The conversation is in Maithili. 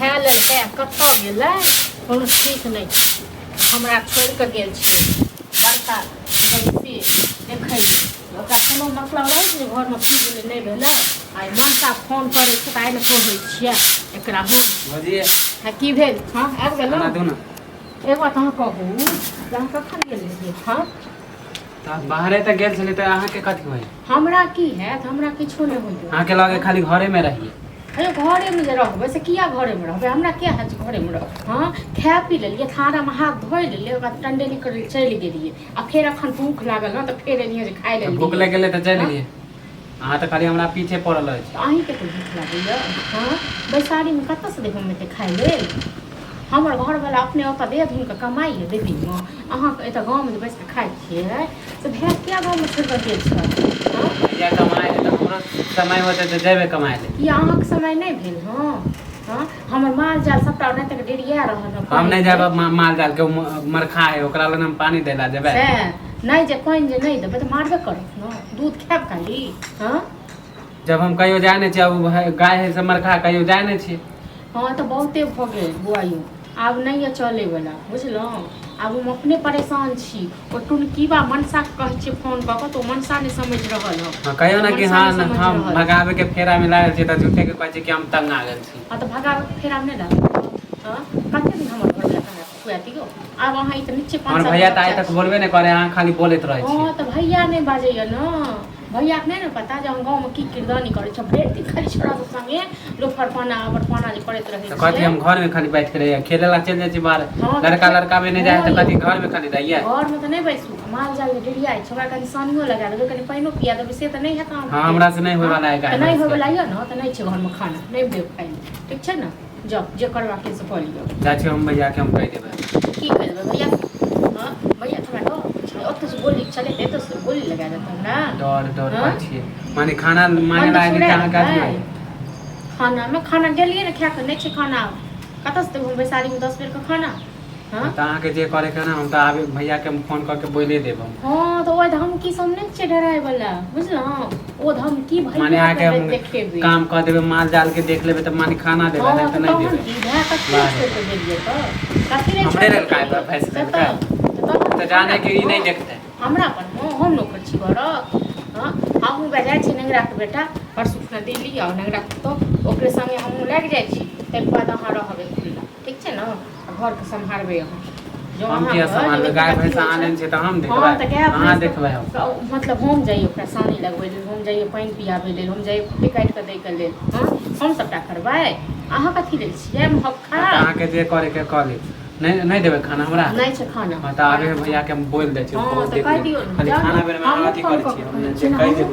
खाय लेलकै कतऽ गेलै कोनो ठीक नहि छै। हमरा छोड़ि कऽ गेल छै बड़का बैसी देखै छी ओकरा कोनो मतलब रहै छै घरमे की भेलै नहि भेलै। आ मनसा फोन करै छै तऽ आइ ने कहै छियै एकरा हो की भेल। हाँ आबि गेलहुँ। एक बात अहाँ कहू जे अहाँ कखन गेल रहियै। हाँ बाहरे तऽ गेल छलियै तऽ अहाँके कथी होय। हमरा की हैत हमरा किछो नहि होइए। अहाँके लगे खाली घरे में रहिए। अरे घरे में जे रहबै से किया घरे में रहबै हमरा क्या है घरे में रह। हाँ खाए पी लेलियै थारा में हाथ धोइ लेलियै ओकरा टंडेली कर चलि गेलियै आ फेर अखन भूख लागल ने तऽ फेर एलियै जे खाइ लेलियै। भूख लग गेलै तऽ चलि गेलियै। अहाँ तऽ खाली हमरा पीछे पड़ल अछि। अहीँके तऽ भूख लागैए। हाँ बैसारीमे कतऽसँ देबै हम एते खाइ लेल। हमर घरवला अपने ओतऽ दे धुन कऽ कमाइए दिल्लीमे अहाँके एतऽ गाँवमे जे बैसि कऽ खाइ छियै से भैंस किया गाँवमे छोड़ि कऽ गेल छै। हाँ भैया कमाए तऽ हमरो समय होतै तऽ जेबै कमाए ले। किया अहाँके समय नहि भेल। हाँ हाँ हमर माल जाल सबटा नहि तक डेरिया रहल। हम नहीं जाब माल जाल के मरखा है ओकरा लग हम पानी देला जेबै। नहीं जे पानि जे नहीं देबै तऽ मारबे करत ने दूध खायब खाली। हाँ जब हम कहियो जाए नहीं छियै गाय है से मरखा कहियो जाए नहीं छियै। हाँ तो बहुते भऽ गेल बुआइयो आब नहीं है चले वाला बुझलहुँ। आब हम अपने परेशान छी ओ टुनकीबा मनसा कहै छियै फोन कऽ कऽ तऽ मनसा नहीं समझ रहल हो। कहियो ना कि हाँ हम भगावे के फेरा में लागल छी तऽ झूठे के कहै छी कि हम तंग आ गेल छी। हाँ तो भगावे के फेरा में लागल। हाँ कते दिन हमर घर लगा खुआ दियो आब अहाँ ई तऽ नीचे हमर भैया तऽ आइ तक बोलबे नहीं करे अहाँ खाली बोलैत रहै छी। हाँ तो भैया नहीं बाजैया ना भैया के नहीं पता जे हम गाँव में की किरदानी करै छ भरि दिन खाली छोड़ा सब संगे लोफर पाना अबर पाना जे करैत रहै छै। कथी हम घर में खाली बैठ के रहिए खेले ला चल जाए छी बाहर लड़का में नहीं जाए तो कथी घर में खाली रहिए। घर में तो नहीं बैसू माल जाल डेरिया छै ओकरा कनी सानियो लगा देबै कनी पानियो पिया देबै से तऽ नहीं हेत। हाँ हमरा से नहीं होय वाला है गाय नहीं होय वाला है ना तो नहीं छै घर में खाना नहीं देब खाइ ठीक छै ना जाओ जे करबाक से कऽ लियो। जा छी हम भैया के हम कह देबै की कह देबै भैया। हाँ भैया थोड़ा ओतऽ से बोली चले एतऽ से बोली लगा देतौ ना डर पाइ छियै माने खाना मांगे ला आगे कहां का दियो। खाना में खाना गेलिए ना खा के नहीं छै खाना कतऽ से देब बैसारी में 10 बेर के खाना। हाँ त अहाँ के जे करे के ना हम त आबे भैया के फोन करके बोले देब हम। हाँ तो ओ धमकी सब नहीं छै डराय वाला बुझलहुँ ओ धमकी भैया माने आके हम देखेबे काम कर देबे माल जाल के देख लेबे त माने खाना देबे नहीं त नहीं देबे। हमरे लेल काय पर भैंस देबे त जाने के ई नहीं देखते हमरा पर हम नौकर छी घरक। हाँ हम बजाय छी नंगरा के बेटा परसुखना दिल्ली और नंगरा तो ओकरे संगे हम लग जाय छी तक बाद अहाँ रहबे खुला ठीक छै ना घर के संभालबे अहाँ। हम किया संभालबे गाय भैंस आने छै त हम देखबै। हाँ त गाय अहाँ देखबै मतलब हम जाइए ओकरा सानी लगबै लेल हम जाइए पानि पियाबै लेल हम जाइए कुट्टी काटि कऽ दै के लेल। हाँ हम सबटा करबै अहाँ कथी लेल छियै मक्खा। अहाँ के जे करे के क ली नहीं देबे खाना हमरा नहीं छै खाना। हाँ त आगे भैया के हम बोल दे छी हाँ त कह दियौ खाली खाना बेर में अहाँ अथी करे छी हम जे कह देब।